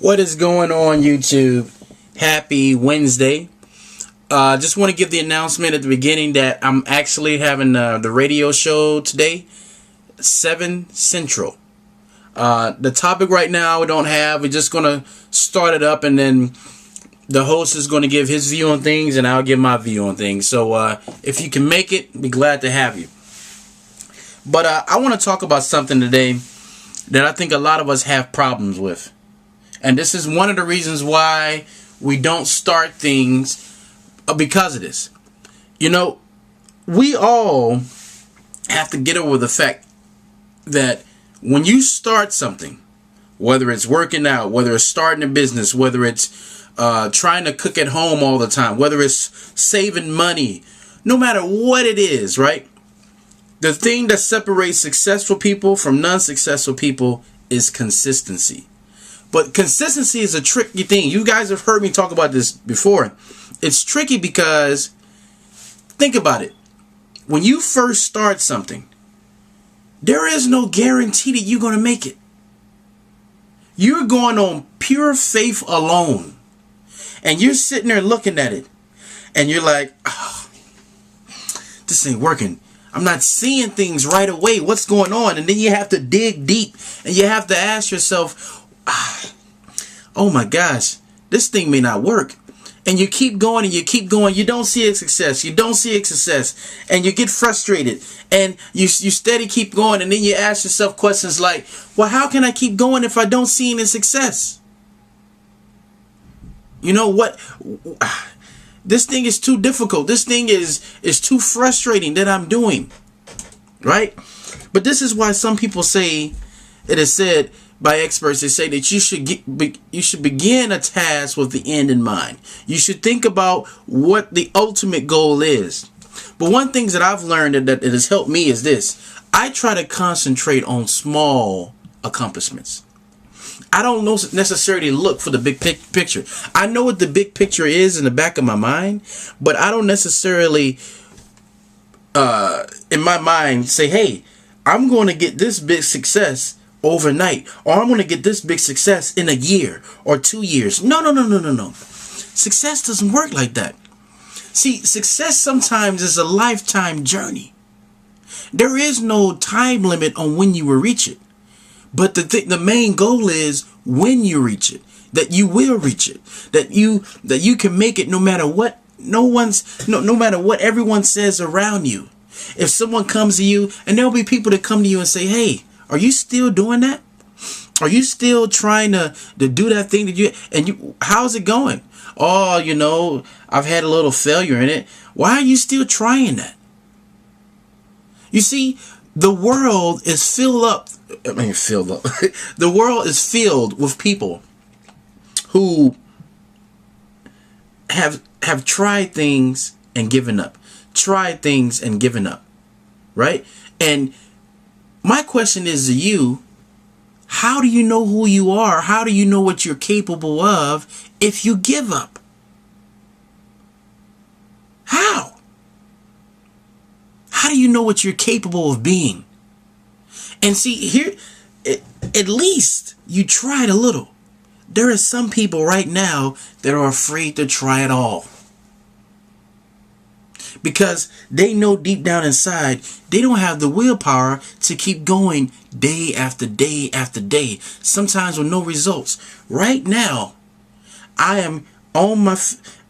What is going on, YouTube? Happy Wednesday. Just want to give the announcement at the beginning that I'm actually having the radio show today, 7 Central. The topic right now we don't have. We're just going to start it up, and then the host is going to give his view on things, and I'll give my view on things. So if you can make it, be glad to have you. But I want to talk about something today that I think a lot of us have problems with. And this is one of the reasons why we don't start things because of this. You know, we all have to get over the fact that when you start something, whether it's working out, whether it's starting a business, whether it's trying to cook at home all the time, whether it's saving money, no matter what it is, right? The thing that separates successful people from non-successful people is consistency. But consistency is a tricky thing. You guys have heard me talk about this before. It's tricky because, think about it. When you first start something, there is no guarantee that you're going to make it. You're going on pure faith alone. And you're sitting there looking at it. And you're like, oh, this ain't working. I'm not seeing things right away. What's going on? And then you have to dig deep. And you have to ask yourself, oh my gosh, this thing may not work. And you keep going and you keep going. You don't see a success. You don't see a success. And you get frustrated. And you steady keep going. And then you ask yourself questions like, well, how can I keep going if I don't see any success? You know what? This thing is too difficult. This thing is too frustrating that I'm doing. Right? But this is why some people say, it is said by experts, they say that you should begin a task with the end in mind. You should think about what the ultimate goal is. But one thing that I've learned that it has helped me is this. I try to concentrate on small accomplishments. I don't necessarily look for the big picture. I know what the big picture is in the back of my mind, but I don't necessarily, in my mind, say, hey, I'm going to get this big success overnight, or I'm going to get this big success in a year or 2 years. No. Success doesn't work like that. See, success sometimes is a lifetime journey. There is no time limit on when you will reach it. But the main goal is when you reach it, that you will reach it, that you can make it no matter what no matter what everyone says around you. If someone comes to you, and there'll be people that come to you and say, hey, are you still doing that? Are you still trying to do that thing that how's it going? Oh, you know, I've had a little failure in it. Why are you still trying that? You see, the world is filled up. The world is filled with people who have tried things and given up. Tried things and given up. Right? And my question is to you, how do you know who you are? How do you know what you're capable of if you give up? How? How do you know what you're capable of being? And see, here, at least you tried a little. There are some people right now that are afraid to try at all. Because they know deep down inside, they don't have the willpower to keep going day after day after day. Sometimes with no results. Right now, I am on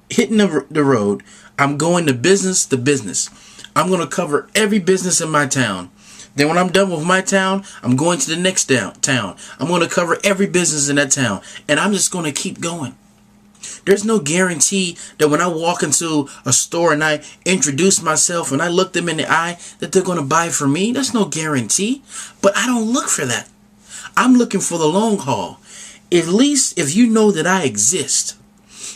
hitting the road. I'm going to business to business. I'm going to cover every business in my town. Then when I'm done with my town, I'm going to the next town. I'm going to cover every business in that town. And I'm just going to keep going. There's no guarantee that when I walk into a store and I introduce myself and I look them in the eye that they're going to buy from me. There's no guarantee. But I don't look for that. I'm looking for the long haul. At least if you know that I exist,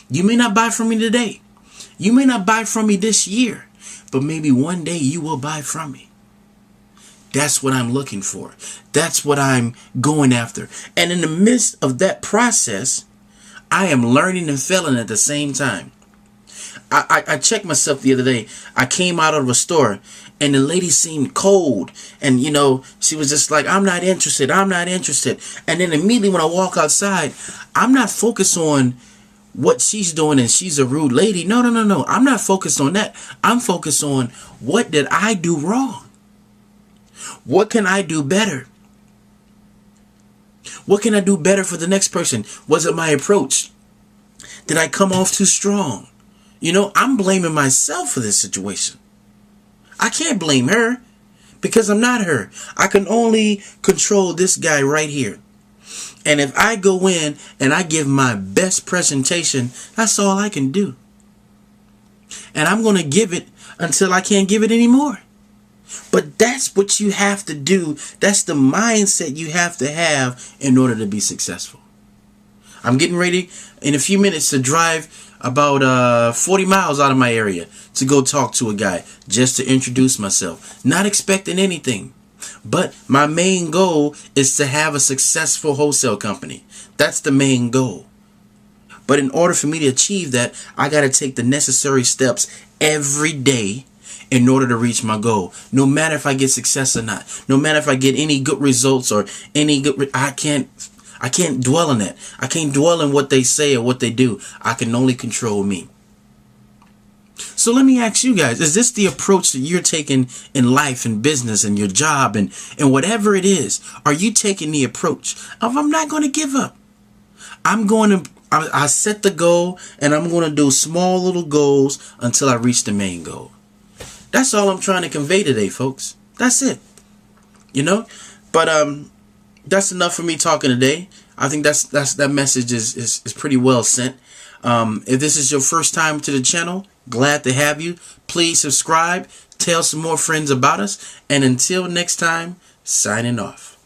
you may not buy from me today. You may not buy from me this year. But maybe one day you will buy from me. That's what I'm looking for. That's what I'm going after. And in the midst of that process, I am learning and failing at the same time. I checked myself the other day. I came out of a store And the lady seemed cold. And, you know, she was just like, I'm not interested. I'm not interested. And then immediately when I walk outside, I'm not focused on what she's doing and she's a rude lady. No, no, no, no. I'm not focused on that. I'm focused on what did I do wrong? What can I do better? What can I do better for the next person? Was it my approach? Did I come off too strong? You know, I'm blaming myself for this situation. I can't blame her because I'm not her. I can only control this guy right here. And if I go in and I give my best presentation, that's all I can do. And I'm going to give it until I can't give it anymore. But that's what you have to do. That's the mindset you have to have in order to be successful. I'm getting ready in a few minutes to drive about 40 miles out of my area to go talk to a guy just to introduce myself. Not expecting anything. But my main goal is to have a successful wholesale company. That's the main goal. But in order for me to achieve that, I got to take the necessary steps every day in order to reach my goal. No matter if I get success or not. No matter if I get any good results or any good... I can't dwell on that. I can't dwell on what they say or what they do. I can only control me. So let me ask you guys, is this the approach that you're taking in life and business and your job and whatever it is? Are you taking the approach of I'm not going to give up? I set the goal and I'm going to do small little goals until I reach the main goal. That's all I'm trying to convey today, folks. That's it. You know, but that's enough for me talking today. I think that message is pretty well sent. If this is your first time to the channel, glad to have you. Please subscribe, tell some more friends about us, and until next time, signing off.